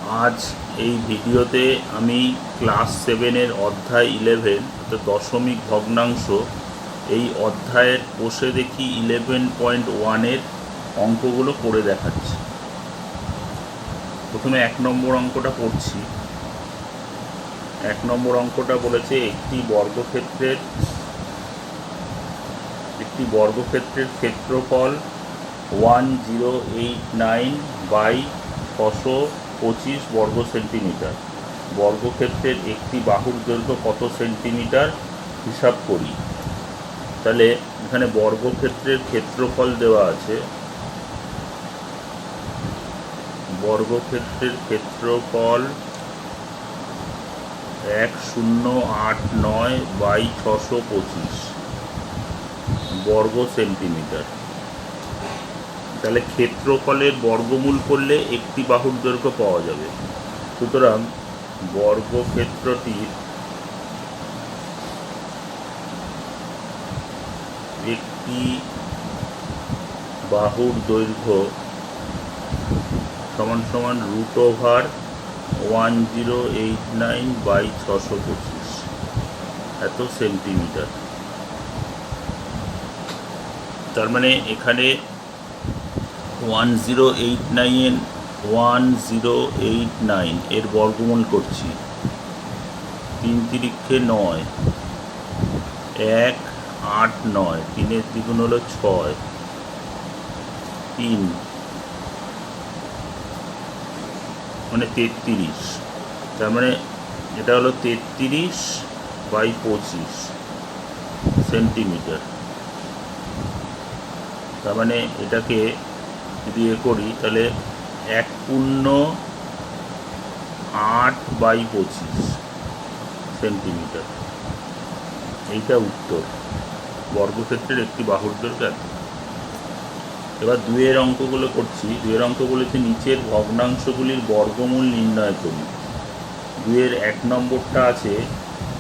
আজ এই ভিডিওতে আমি ক্লাস 7-এর অধ্যায় 11 অর্থাৎ দশমিক ভগ্নাংশ এই অধ্যায়ের বসে দেখি 11.1-এর অঙ্কগুলো করে দেখাচ্ছি। প্রথমে 1 নম্বর অঙ্কটা করছি। 1 নম্বর অঙ্কটা বলেছে একটি বর্গক্ষেত্রের ক্ষেত্রফল 1089 বাই 625 বর্গ সেন্টিমিটার। বর্গক্ষেত্রের একটি বাহুর দৈর্ঘ্য কত সেন্টিমিটার হিসাব করি। তাহলে এখানে বর্গক্ষেত্রের ক্ষেত্রফল দেওয়া আছে। বর্গক্ষেত্রের ক্ষেত্রফল 1089 বাই 625 বর্গ সেন্টিমিটার। তাহলে ক্ষেত্রফলের বর্গমূল করলে একটি বাহুর দৈর্ঘ্য পাওয়া যাবে। সুতরাং বর্গক্ষেত্রটির একটি বাহুর দৈর্ঘ্য সমান সমান √1089 বাই 625 এত সেন্টিমিটার। তার মানে এখানে 1089 এর বর্গমূল করছি। 3 তিরিক্ষে 9, 1 8 9, 3-এর দ্বিগুণ হলো 6, 3 মানে 33। তার মানে এটা হলো 33 বাই 25 সেন্টিমিটার। তার মানে এটাকে যদি করি তাহলে 1.8 বাই 25 সেন্টিমিটার। এইটা উত্তর। বর্গক্ষেত্রের একটি বাহুর দৈর্ঘ্য এত। এবার 2-এর অঙ্কগুলো করছি। 2-এর অঙ্ক বলেছে নিচের ভগ্নাংশগুলির বর্গমূল নির্ণয় করি। 2-এর 1 নম্বরটা আছে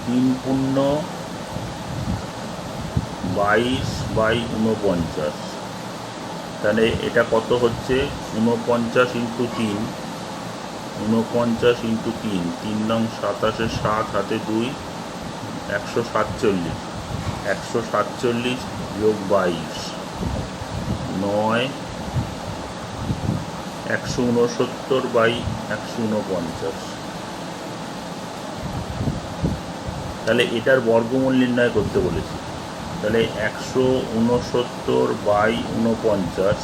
3×22 বাই 49। তাহলে এটা কত হচ্ছে 49 × 3, 49 × 3, 3 নং 27, 7 হাতে 2, 147, 147 যোগ 22 9, 169 বাই 149। তাহলে এটার বর্গমূল নির্ণয় করতে বলেছি। তাহলে 169 বাই 49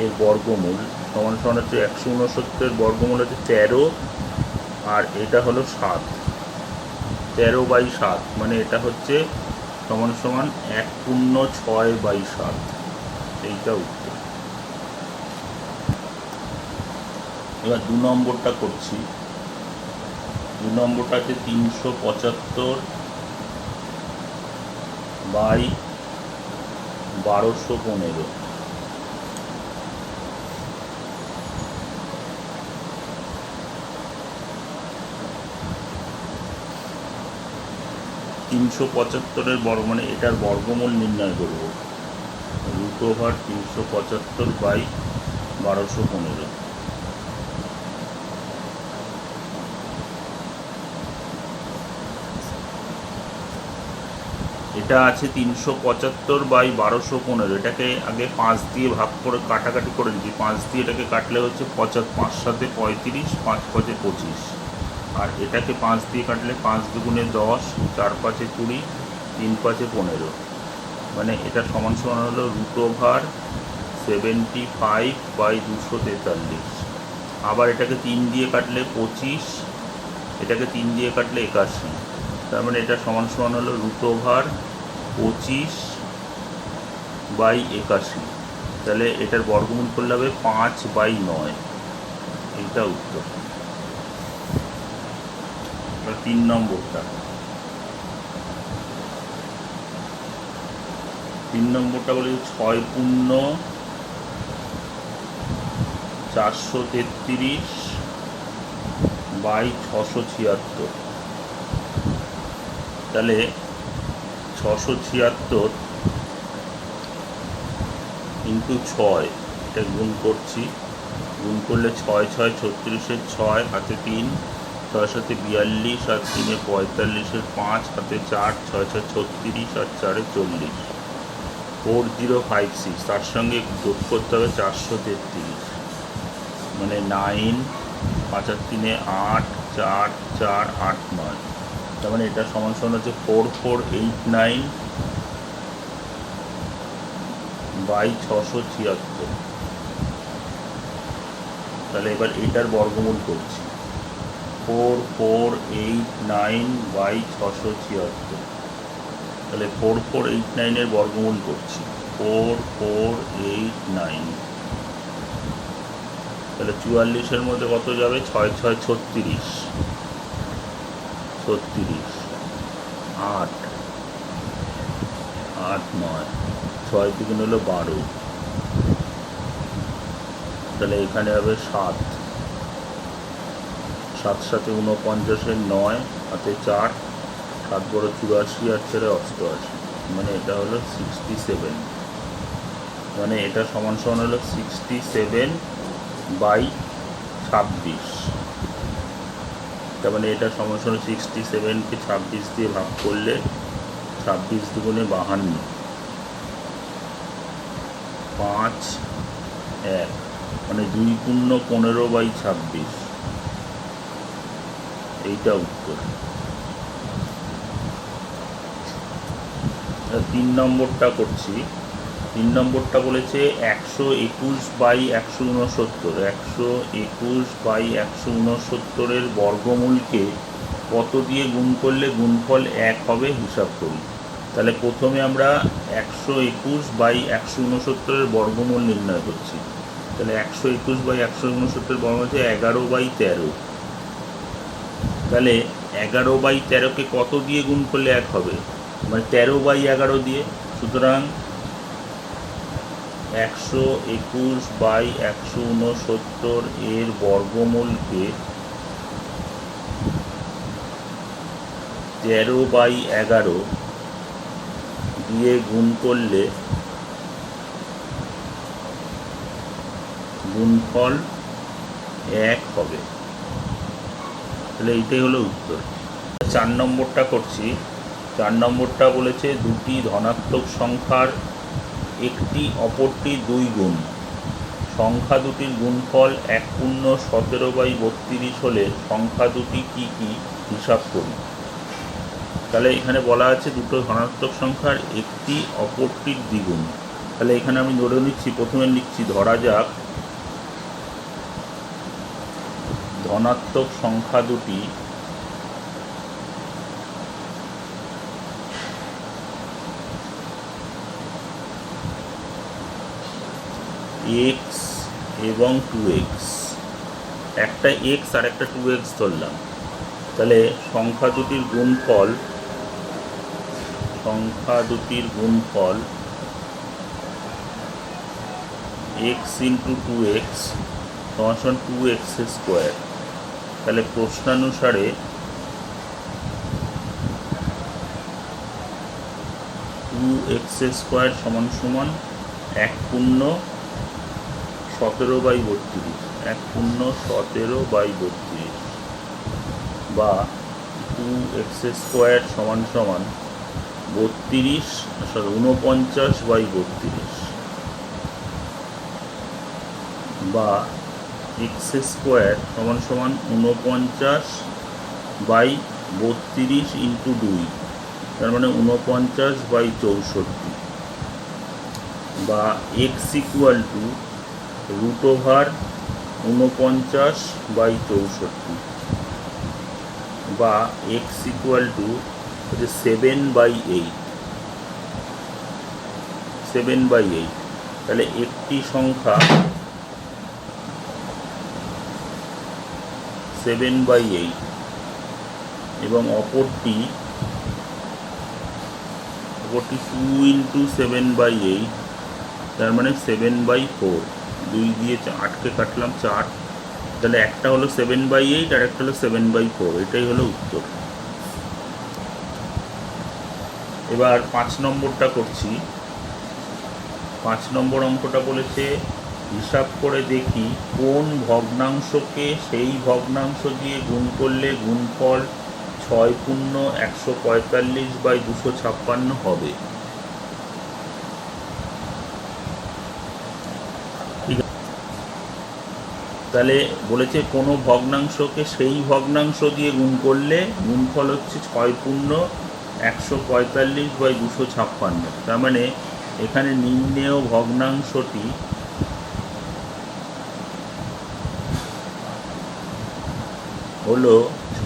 এর বর্গমূল সমান সমান হচ্ছে 169 বর্গমূল হচ্ছে 13, আর এটা হলো 7। 13 বাই 7 মানে এটা হচ্ছে সমান সমান 1.6 বাই 7। এইটা উত্তর। এবার 2 নম্বরটা করছি। 2 নম্বরটা আছে 375 বাই 1215। 375-এর বর্গ মানে এটার বর্গমূল নির্ণয় করব। √375 বাই 1215। এটা আছে 375 বাই 1215। এটাকে আগে 5 দিয়ে ভাগ করে কাটাকাটি করে নিচ্ছি। 5 দিয়ে এটাকে কাটলে হচ্ছে 75, 5 সাথে 35, 5 5-এ 25। আর এটাকে 5 দিয়ে কাটলে 5 দুগুণে 10, 4 5-এ 20, 3 5-এ 15। মানে এটা সমান সমান হলো √75 বাই 243। আবার এটাকে 3 দিয়ে কাটলে 25, এটাকে 3 দিয়ে কাটলে 81। তার মানে এটা সমান সমান হলো √25 বাই 81। তাহলে এটার বর্গমূল করলে হবে 5 বাই 9। এইটা উত্তর। 3 নম্বরটা 3 নম্বরটা বলে 6.433 বাই 676। তাহলে 676 × 6 এটা গুণ করছি। গুণ করলে 6 6 36-এর 6 হাতে 3, 6 সাথে 42 আর 3-এ 45-এর 5 হাতে 4, 6 6 36 আর 4-এ 40, 4056। তার সঙ্গে যোগ করতে হবে 433, মানে 9, 5 আর 3-এ 8, 4 4 8 9। তার মানে এটা সমান সমান হচ্ছে 4489 বাই 676। তাহলে এবার এটার বর্গমূল করছি, 4489 বাই 676। তাহলে 4489-এর বর্গমূল করছি, 4489। তাহলে 44-এর মধ্যে কত যাবে? 6 6 36, 36, 8 8 9, 6 2 হলো 12। তাহলে এখানে হবে 7, 7 সাথে 49-এর 9 হাতে 4, 7 বড় 84 আর 4 88, মানে এটা হলো 67। মানে এটা সমান সমান হলো 67 বাই 26। তার মানে এটা সমান সমান 67-কে 26 দিয়ে ভাগ করলে 26 দুগুণে 52, 5 1, মানে 2 পূর্ণ 15 বাই 26। এইটা উত্তর। 3 নম্বরটা করছি। 3 নম্বরটা বলেছে 121 বাই 169, 121 বাই 169-এর বর্গমূলকে কত দিয়ে গুণ করলে গুণফল 1 হবে হিসাব করি। তাহলে প্রথমে আমরা 121 বাই 169-এর বর্গমূল নির্ণয় করছি। তাহলে 121 বাই 169-এর বর্গমূল হচ্ছে 11 বাই 13। তাহলে 11 বাই 13-কে কত দিয়ে গুণ করলে 1 হবে? মানে 13 বাই 11 দিয়ে। সুতরাং 121 বাই 169 এর বর্গমূলকে 13 বাই 11 দিয়ে গুণ করলে গুণফল 1 হবে। তাহলে এইটাই হলো উত্তর। 4 নম্বরটা করছি। 4 নম্বরটা বলেছে দুটি ধনাত্মক সংখ্যার একটি অপরটি 2 গুণ, সংখ্যা দুটির গুণফল 1 পূর্ণ 17 বাই 32 হলে সংখ্যা দুটি কী কী হিসাব করি। তাহলে এখানে বলা আছে দুটো ধনাত্মক সংখ্যার একটি অপরটির দ্বিগুণ। তাহলে এখানে আমি ধরে নিচ্ছি, প্রথমে লিখছি, ধরা যাক ধনাত্মক সংখ্যা দুটি x এবং 2x, একটা x আর একটা 2x ধরলাম। তাহলে সংখ্যা দুটির গুণফল x ইন্টু 2x সমান 2x স্কোয়ার। তাহলে প্রশ্নানুসারে 2x স্কোয়ার সমান সমান 1 পূর্ণ 17 বাই 32, 1 পূর্ণ 17 বাই 32, বা 2x স্কোয়ার সমান সমান 49 বাই 32, বা x স্কোয়ার সমান সমান 49 বাই 32 ইন্টু 2, তার মানে 49 বাই 64, বা x ইকুয়াল টু √49 বাই 64, বা x ইকুয়াল টু হচ্ছে 7/8, 7/8। তাহলে একটি সংখ্যা 7/8 এবং অপরটি 2 ইন্টু 7/8, তার মানে 7/4। 2 দিয়ে 8কে কাটলাম 4, তাহলে একটা হলো 7/8 আর একটা হলো 7/4। এটাই হলো উত্তর। এবার 5 নম্বরটা করছি। 5 নম্বর অঙ্কটা বলেছে হিসাব করে দেখি কোন ভগ্নাংশকে সেই ভগ্নাংশ দিয়ে গুণ করলে গুণফল 6×145/256 হবে। ঠিক আছে, তাহলে বলেছে কোনো ভগ্নাংশকে সেই ভগ্নাংশ দিয়ে গুণ করলে গুণফল হচ্ছে 6×145/256। তার মানে এখানে নির্ণেয় ভগ্নাংশটি হলো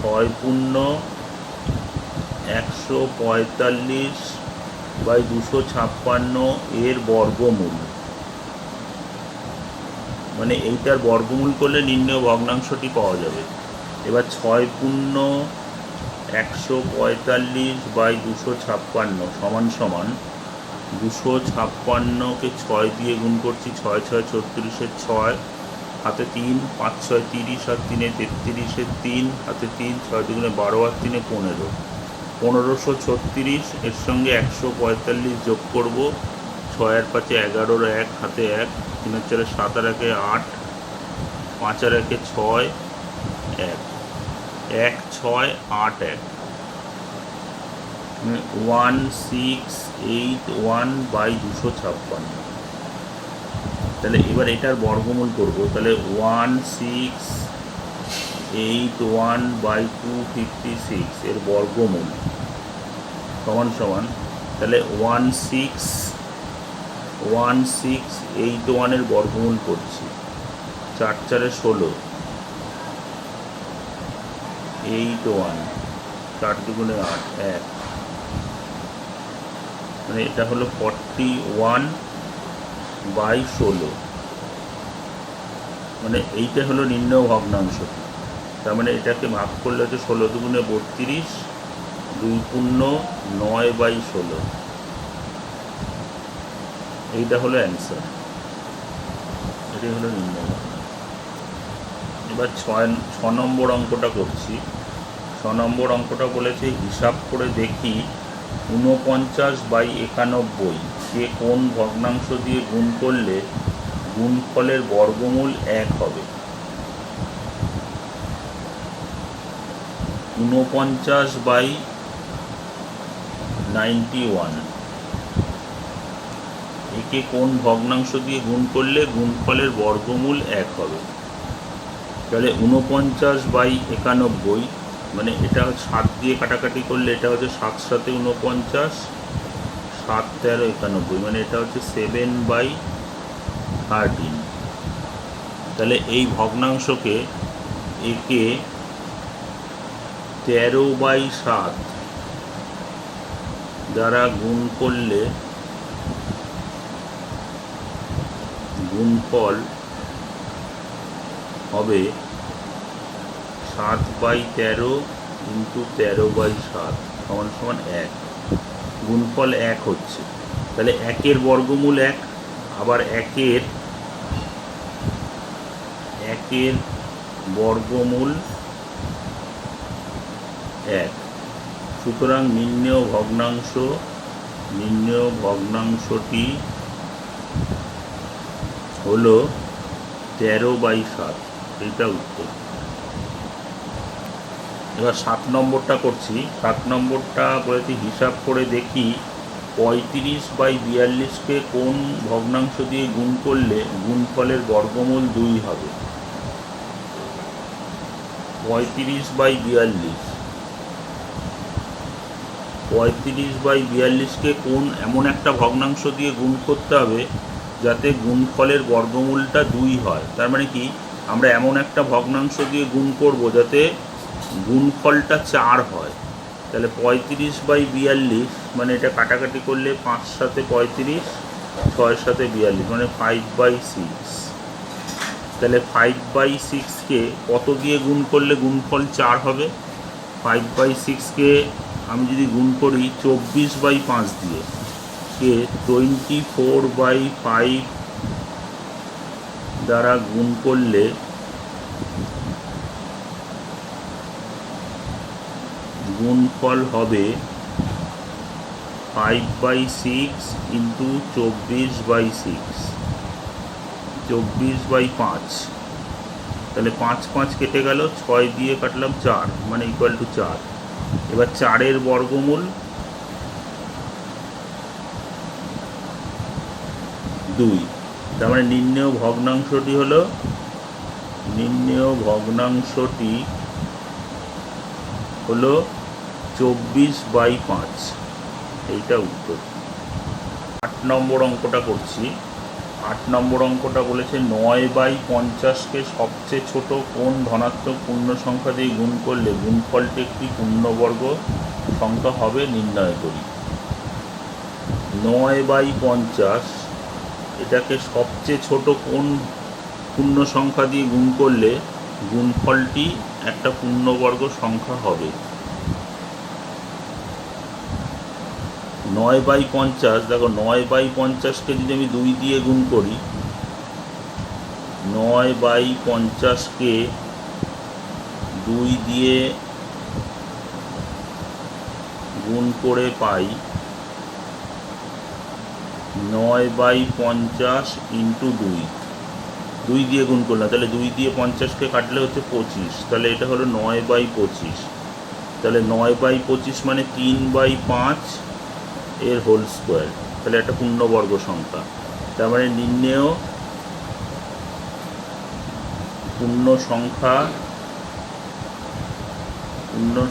6×145/256 এর বর্গমূল। মানে এইটার বর্গমূল করলে নির্ণেয় ভগ্নাংশটি পাওয়া যাবে। এবার 6×145/256 সমান সমান 256কে 6 দিয়ে গুণ করছি, 6 6 36-এর 6, হাতে 3, 5 6 30, আর 3 33-এর 3, হাতে 3, 6 2 12, আর 3 15, 1536। এর সঙ্গে 145 যোগ করব, 6 আর 5 11, 1 হাতে 1, 3 আর 4 7, আর 1 8, 5 আর 1 6, 1 1 6 8 1 1681/256। তাহলে এবার এটার বর্গমূল করব। তাহলে 1681/256 এর বর্গমূল সমান সমান, তাহলে 1681 এর বর্গমূল করছি, 4 4 16, 81, 4 2 8 1, মানে এটা হলো 41/16। মানে এইটা হলো নির্ণেয় ভগ্নাংশটি। তার মানে এটাকে ভাগ করলে হচ্ছে 16 2 32, 2 9/16। এইটা হলো অ্যান্সার, এটাই হলো নির্ণয় ভগ্নাংশ। এবার 6 নম্বর অঙ্কটা করছি। 6 নম্বর অঙ্কটা বলেছে হিসাব করে দেখি 49/91 কে কোন ভগ্নাংশ দিয়ে গুণ করলে গুণফলের বর্গমূল 1 হবে। 49/91 একে কোন ভগ্নাংশ দিয়ে গুণ করলে গুণফলের বর্গমূল 1 হবে। তাহলে 49/91, মানে এটা 7 দিয়ে কাটাকাটি করলে এটা হচ্ছে 7 7 49, 7 13 91, মানে এটা হচ্ছে 7/13। তাহলে এই ভগ্নাংশকে একে 13/7 দ্বারা গুণ করলে গুণফল হবে 7/13 × 13/7 সমান সমান 1। গুণফল 1 হচ্ছে। তাহলে 1-এর বর্গমূল 1, আবার 1-এর বর্গমূল 1। সুতরাং নির্ণেয় ভগ্নাংশটি হলো 13/7। এইটা উত্তর। এবার 7 নম্বরটা করছি। 7 নম্বরটা বলেছি হিসাব করে দেখি 35/42কে কোন ভগ্নাংশ দিয়ে গুণ করলে গুণফলের বর্গমূল 2 হবে। 35/42কে কোন এমন একটা ভগ্নাংশ দিয়ে গুণ করতে হবে যাতে গুণফলের বর্গমূলটা 2 হয়। তার মানে কি, আমরা এমন একটা ভগ্নাংশ দিয়ে গুণ করব যাতে গুণফলটা 4 হয়। তাহলে 35/42, মানে এটা কাটাকাটি করলে 5 7 35, 6 7 42, মানে 5/6। তাহলে 5/6কে কত দিয়ে গুণ করলে গুণফল 4 হবে? 5/6কে আমি যদি গুণ করি 24/5 দিয়ে, কে 24/5 দ্বারা গুণ করলে গুণফল হবে 5/6 × 24/6, 24/5, তাহলে 5 5 কেটে গেল, 6 দিয়ে কাটলাম 4, মানে ইকুয়াল টু 4। এবার 4-এর বর্গমূল 2, তার মানে নির্ণেয় ভগ্নাংশটি হলো 24/5, এইটা উত্তর। 8 নম্বর অঙ্কটা করছি। 8 নম্বর অঙ্কটা বলেছে 9/50-কে সবচেয়ে ছোট কোন ধনাত্মক পূর্ণ সংখ্যা দিয়ে গুণ করলে গুণফলটি একটি পূর্ণবর্গ সংখ্যা হবে নির্ণয় করি। 9/50 এটাকে সবচেয়ে ছোট কোন পূর্ণ সংখ্যা দিয়ে গুণ করলে গুণফলটি একটা পূর্ণবর্গ সংখ্যা হবে। 9/50, দেখো 9/50-কে যদি আমি 2 দিয়ে গুণ করি, 9/50-কে 2 দিয়ে গুণ করে পাই 9/50 ইন্টু 2, 2 দিয়ে গুণ করলাম, তাহলে 2 দিয়ে 50-কে কাটলে হচ্ছে 25, তাহলে এটা হলো 9/25। তাহলে 9/25 মানে 3/5 এর হোল স্কোয়ার, তাহলে একটা পূর্ণবর্গ সংখ্যা। তার মানে নির্ণেয় পূর্ণ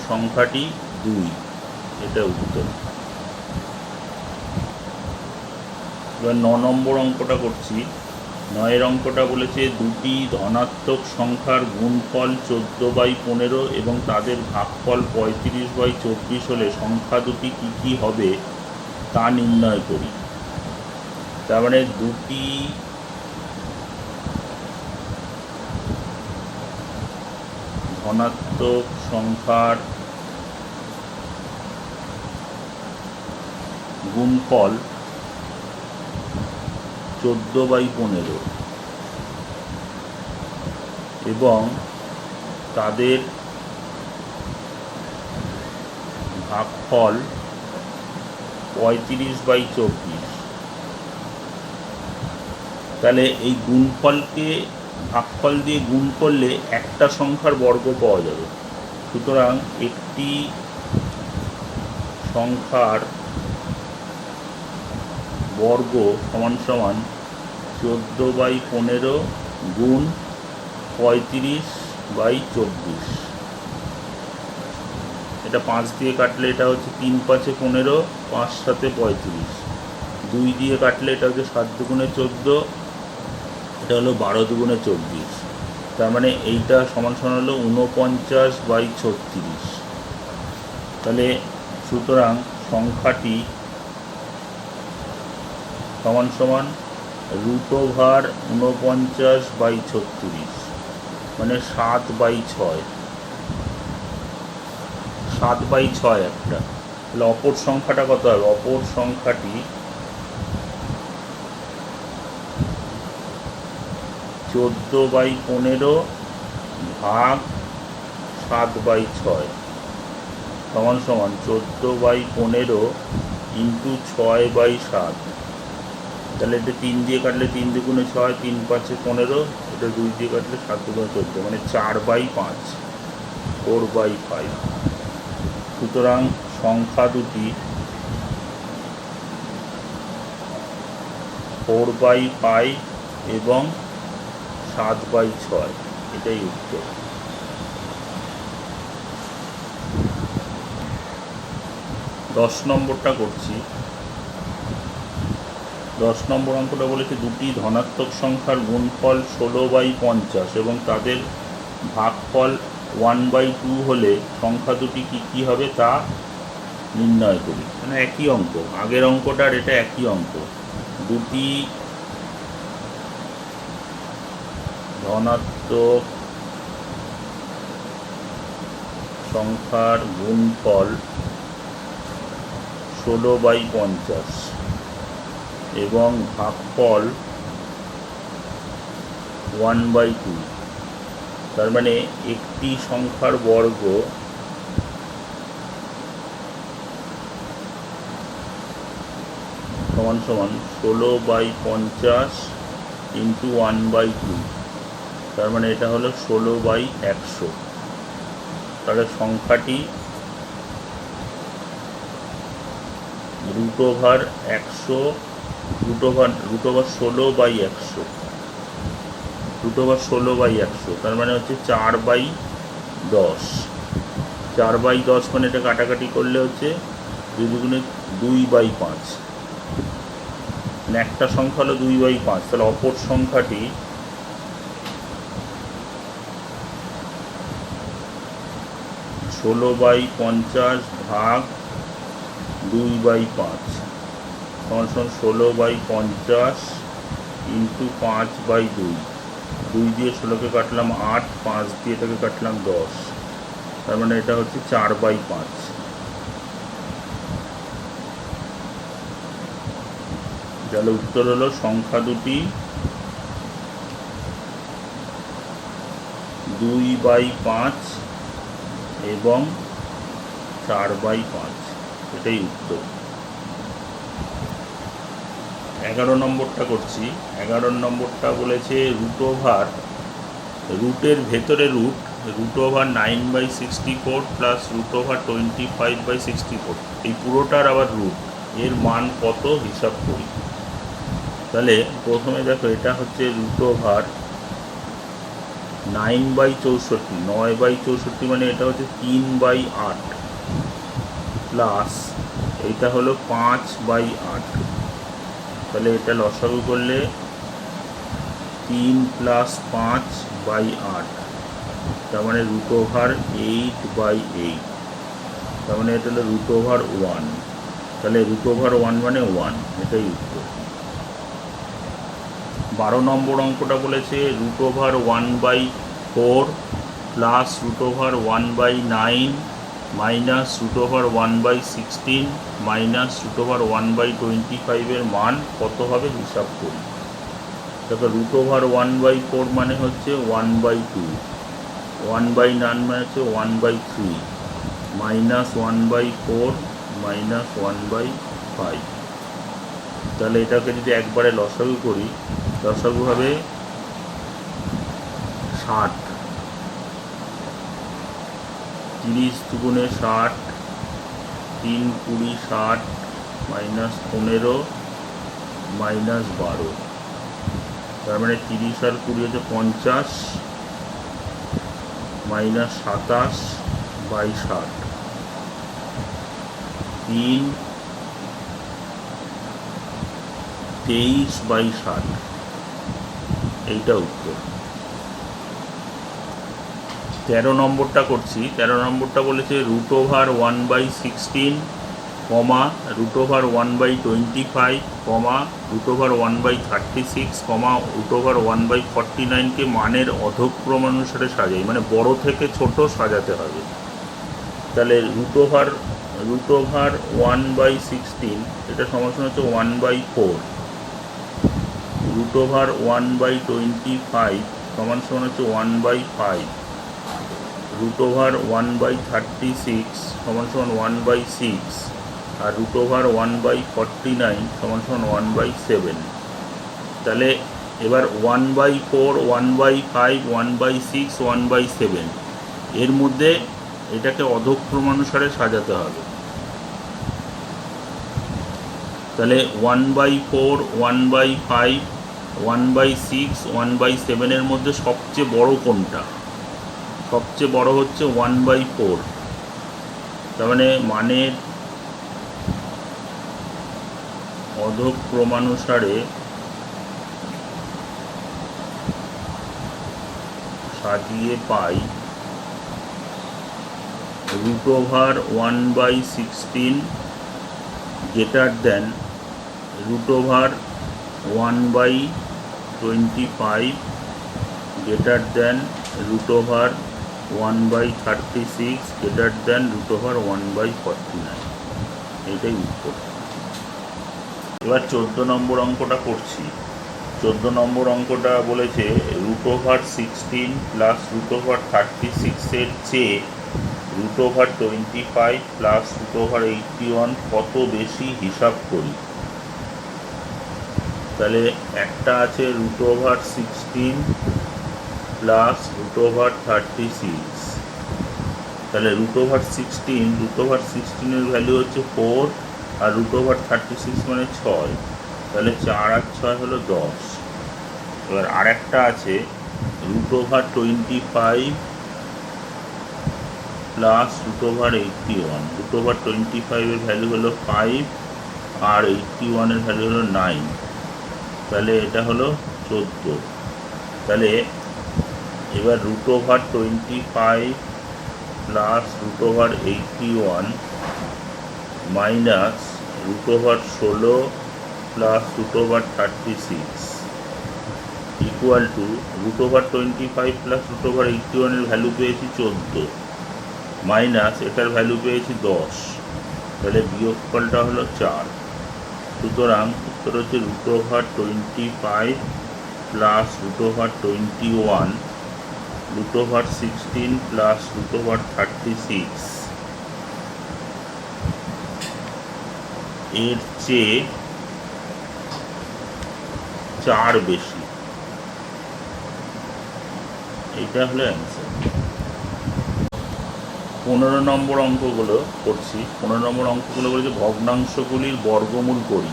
সংখ্যাটি 2, এটা উত্তর। এবার 9 নম্বর অঙ্কটা করছি। 9-এর অঙ্কটা বলেছে দুটি ধনাত্মক সংখ্যার গুণফল 14/15 এবং তাদের ভাগফল 35/24 হলে সংখ্যা দুটি কী কী হবে তা নির্ণয় করি। তার মানে দুটি ধনাত্মক সংখ্যার গুণফল 14/15 এবং তাদের ভাগফল 35/24। তাহলে এই গুণফলকে ভাগফল দিয়ে গুণ করলে একটা সংখ্যার বর্গ পাওয়া যাবে। সুতরাং একটি সংখ্যার বর্গ সমান সমান 14/15 গুণ 35/24। এটা 5 দিয়ে কাটলে এটা হচ্ছে 3 5 15, 5 7 35। 2 দিয়ে কাটলে এটা হচ্ছে 7 2 14, এটা হলো 12 2 24। তার মানে এইটা সমান সমান হলো 49/36। তাহলে সুতরাং সংখ্যাটি সমান সমান √49/36, মানে 7/6, 7/6 একটা। তাহলে অপর সংখ্যাটা কত হবে? অপর সংখ্যাটি 14/15 ভাগ 7/6 সমান সমান 14/15 ইন্টু 6/7। তাহলে এটা 3 দিয়ে কাটলে 3 2 6, 3 5 15, এটা 2 দিয়ে কাটলে 7 2 14, মানে 4/5, 4/5। সুতরাং সংখ্যা দুটি 4/5 এবং 7/6, এটাই উত্তর। 10 নম্বরটা করছি। 10 নম্বর অঙ্কটা বলেছে দুটি ধনাত্মক সংখ্যার গুণফল 16/50 এবং তাদের ভাগফল 1/2 হলে সংখ্যা দুটি কী কী হবে তা নির্ণয় করি। মানে একই অঙ্ক, আগের অঙ্কটার এটা একই অঙ্ক। দুটি ধনাত্মক সংখ্যার গুণফল 16/50 এবং ভাগফল 1/2। তার মানে একটি সংখ্যার বর্গ সমান সমান 16/50 ইন্টু 1/2, তার মানে এটা হলো 16/100। তাহলে সংখ্যাটি √100 √16/100 √16/100, তার মানে হচ্ছে 4/10। 4/10 মানে এটা কাটাকাটি করলে হচ্ছে 2 দুগুণে 2/5, একটা সংখ্যা হলো 2/5। তাহলে অপর সংখ্যাটি 16/50 ভাগ 2/5 সমান 16/50 ইন্টু 5/2। 2 দিয়ে 16কে কাটলাম 8, 5 দিয়ে এটাকে কাটলাম 10, তার মানে এটা হচ্ছে 4/5। তাহলে উত্তর হলো সংখ্যা দুটি 2/5 এবং 4/5, এটাই উত্তর। 11 নম্বরটা করছি। 11 নম্বরটা বলেছে রুটের ভেতরে √9/64 প্লাস √25/64, এই পুরোটার আবার রুট, এর মান কত হিসাব করি। তাহলে প্রথমে দেখো, এটা হচ্ছে √9/64, 9/64 মানে এটা হচ্ছে 3/8 প্লাস এইটা হলো 5/8। তাহলে এটা লসাগু করলে 3 + 5/8, তার মানে √8/8, তার মানে এটা হলো √1। তাহলে √1 মানে 1, এটাই উত্তর। 12 নম্বর অঙ্কটা বলেছে √1/4 প্লাস √1/9 মাইনাস √1/16 মাইনাস √1/25 এর মান কত হবে হিসাব করি। দেখো, √1/4 মানে হচ্ছে 1/2, 1/9 মানে হচ্ছে 1/3, মাইনাস 1/4 মাইনাস 1/5। তাহলে এটাকে যদি একবারে লসাগু করি, লসাগু হবে 60, 30 দুগুণে 60, 3 20 60, মাইনাস 15 মাইনাস 12, তার মানে 30 আর 20 হচ্ছে 50, মাইনাস 27/60, 3 23/60, এইটা উত্তর। 13 নম্বরটা করছি। 13 নম্বরটা বলেছে √1/16, √1/25, √1/36, √1/49কে মানের অধক্রম অনুসারে সাজাই, মানে বড় থেকে ছোট সাজাতে হবে। তাহলে √1/16 এটা সমান হচ্ছে 1/4, √1/25 সমান হচ্ছে 1/5, √1/36 সমান 1/6, আর √1/49 সমান 1/7। তাহলে এবার 1/4, 1/5, 1/6, 1/7 এর মধ্যে এটাকে অধক্রমানুসারে সাজাতে হবে। তাহলে 1/4, 1/5, 1/6, 1/7 এর মধ্যে সবচেয়ে বড় কোনটা? সবচেয়ে বড় হচ্ছে 1/4, তার মানে মানের অধক্রমানুসারে সাজিয়ে পাই √1/16 greater than √1/25 greater than √1/36 greater than √1/49, এটাই উত্তর। এবার 14 নম্বর অঙ্কটা করছি। 14 নম্বর অঙ্কটা বলেছে √16 প্লাস √36 এর চেয়ে √25 প্লাস √81 কত বেশি হিসাব করি। তাহলে একটা আছে √16 প্লাস √36। তাহলে √16 ভ্যালু হচ্ছে 4 আর √36 মানে 6। তাহলে 4 আর 6 হলো 10। এবার আরেকটা আছে √25 প্লাস √81। √25 এর ভ্যালু হলো 5 আর 81 এর ভ্যালু হলো 9। তাহলে এটা হলো 14। তাহলে এবার √25 plus √81 minus √16 plus √36 equal to √25 plus √81 এর ভ্যালু পেয়েছি 14 মাইনাস এটার ভ্যালু পেয়েছি 10। তাহলে বিয়োগফলটা হলো 4। সুতরাং উত্তর হচ্ছে √25 প্লাস √21 √16 প্লাস √36 এর চেয়ে 4 বেশি। এটা হলো অ্যান্সার। 15 নম্বর অঙ্কগুলো করছি। 15 নম্বর অঙ্কগুলো বলেছে ভগ্নাংশগুলির বর্গমূল করি।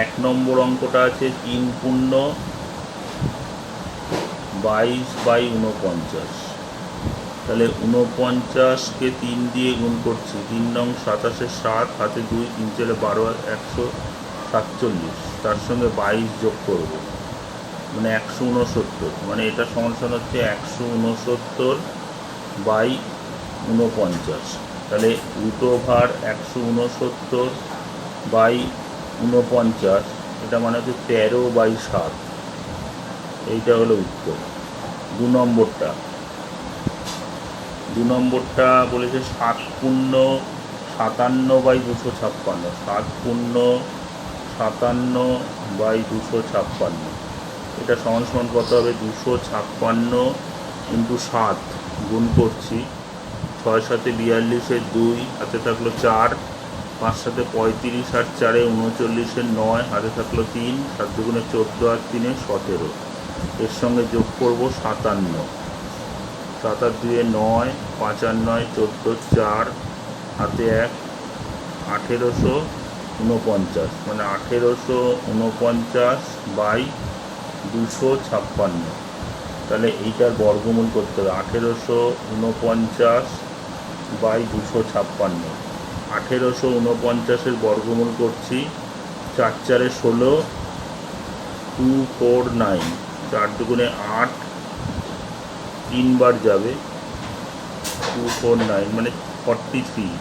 1 নম্বর অঙ্কটা আছে 3 পূর্ণ 22/49। তাহলে 49কে 3 দিয়ে গুণ করছি। 3 নং 27 7 হাতে 2 3 4 12 147। তার সঙ্গে 22 যোগ করব মানে 169। মানে এটা সমান হচ্ছে 169/49। তাহলে √169/49 এটা মানে হচ্ছে 13/7। এইটা হলো উত্তর। 2 নম্বরটা বলেছে 7 পূর্ণ 57/256। 7 পূর্ণ 57/256 এটা সমান কত হবে? 256 ইন্টু 7 গুণ করছি। 6 7 42 2 হাতে থাকলো 4, 5 7 35 আর 4 39 9 হাতে থাকলো 3, 7 2 14 আর 3 17। এর সঙ্গে যোগ করব 57। 7 আর 2 9, 5 আর 9 14, 4 হাতে 1 1849। মানে 1849/256। তাহলে এইটার বর্গমূল করতে হবে 1849/256। 1849-এর বর্গমূল করছি। 4 4 16 249। 4 2 8 3 বার যাবে 249 মানে 43।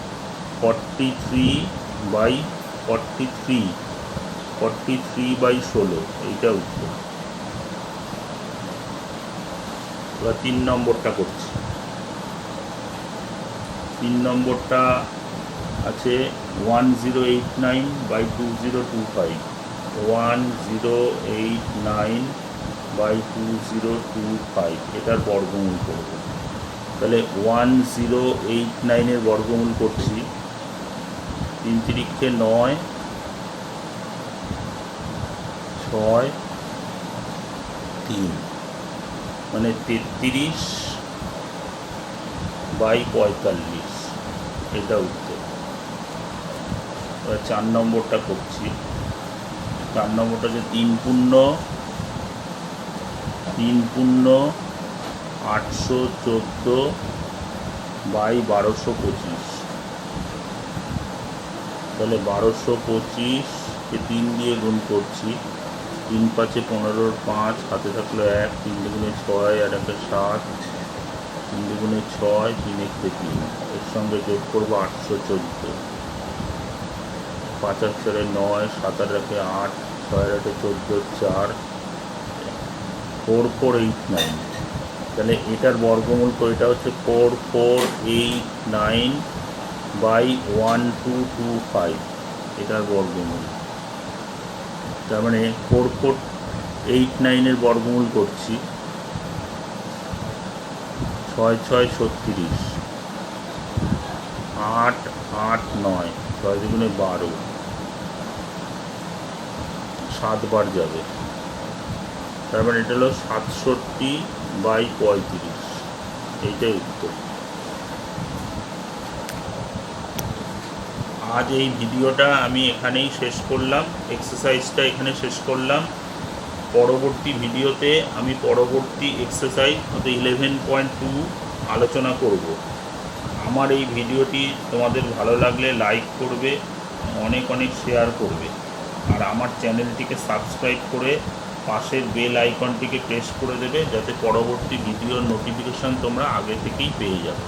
43/16 এইটা উত্তর। এবার 3 নম্বরটা করছি। 3 নম্বরটা আছে 1089/2025। 1089/2025 এটার বর্গমূল করব। তাহলে 1089-এর বর্গমূল করছি। 3 3 9 6 3 মানে 33/45 এটা উত্তর। এবার 4 নম্বরটা করছি। 4 নম্বরটা যে 3 পূর্ণ 814/1225। তাহলে 1225-কে 3 দিয়ে গুণ করছি। 3 5 15 5 হাতে থাকলো 1, 3 2 6 আর 1 7, 3 2 6 3 1 3। এর সঙ্গে যোগ করবো 814। 5 আর 4 9, 7 আর 8, 6 আর 14, 4 4489। তাহলে এটার বর্গমূল করে এটা হচ্ছে 4489/1225 এটার বর্গমূল। তার মানে 4489-এর বর্গমূল করছি। 6 6 36, 8 8 9, 6 2 12, 7 বার যাবে। তার মানে এটা হলো 67/35, এইটাই উত্তর। আজ এই ভিডিওটা আমি এখানেই শেষ করলাম, এক্সারসাইজটা এখানে শেষ করলাম। পরবর্তী ভিডিওতে আমি পরবর্তী এক্সারসাইজ অর্থাৎ 11.2 আলোচনা করব। আমার এই ভিডিওটি তোমাদের ভালো লাগলে লাইক করবে, অনেক অনেক শেয়ার করবে, আর আমার চ্যানেলটিকে সাবস্ক্রাইব করে পাশের বেল আইকনটিকে প্রেস করে দেবে, যাতে পরবর্তী ভিডিওর নোটিফিকেশান তোমরা আগে থেকেই পেয়ে যাবে।